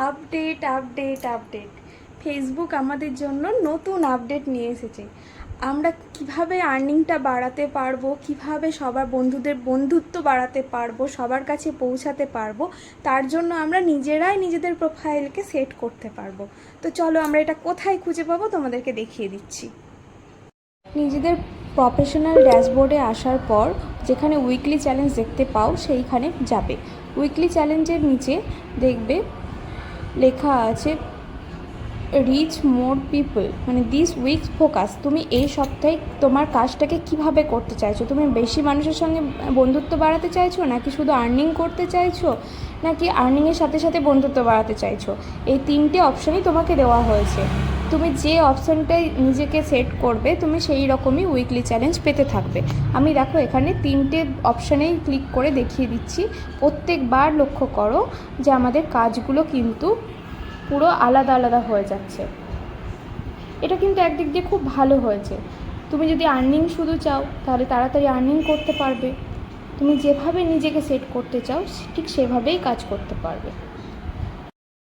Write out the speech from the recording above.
Update update update Facebook আমাদের জন্য নতুন আপডেট নিয়ে এসেছে। আমরা কিভাবে আর্নিংটা বাড়াতে পারবো, কিভাবে সবার বন্ধুদের বন্ধুত্ব বাড়াতে পারবো, সবার কাছে পৌঁছাতে পারবো, তার জন্য আমরা নিজেরাই নিজেদের প্রোফাইলকে সেট করতে পারবো। তো চলো আমরা এটা কোথায় খুঁজে পাবো তোমাদেরকে দেখিয়ে দিচ্ছি। নিজেদের প্রফেশনাল ড্যাশবোর্ডে আসার পর যেখানে উইকলি চ্যালেঞ্জ দেখতে পাও সেইখানে যাবে। উইকলি চ্যালেঞ্জের নিচে দেখবে লেখা আছে রিচ মোর পিপল, মানে দিস উইকস ফোকাস। তুমি এই সপ্তাহে তোমার কাজটাকে কিভাবে করতে চাইছো? তুমি বেশি মানুষের সঙ্গে বন্ধুত্ব বাড়াতে চাইছো, নাকি শুধু আর্নিং করতে চাইছো, নাকি আর্নিংয়ের সাথে সাথে বন্ধুত্ব বাড়াতে চাইছো? এই তিনটে অপশানই তোমাকে দেওয়া হয়েছে। তুমি যে অপশানটাই নিজেকে সেট করবে তুমি সেই রকমই উইকলি চ্যালেঞ্জ পেতে থাকবে। আমি দেখো এখানে তিনটে অপশানেই ক্লিক করে দেখিয়ে দিচ্ছি। প্রত্যেকবার লক্ষ্য করো যে আমাদের কাজগুলো কিন্তু পুরো আলাদা আলাদা হয়ে যাচ্ছে। এটা কিন্তু একদিক দিয়ে খুব ভালো হয়েছে। তুমি যদি আর্নিং শুধু চাও তাহলে তাড়াতাড়ি আর্নিং করতে পারবে। তুমি যেভাবে নিজেকে সেট করতে চাও ঠিক সেভাবেই কাজ করতে পারবে।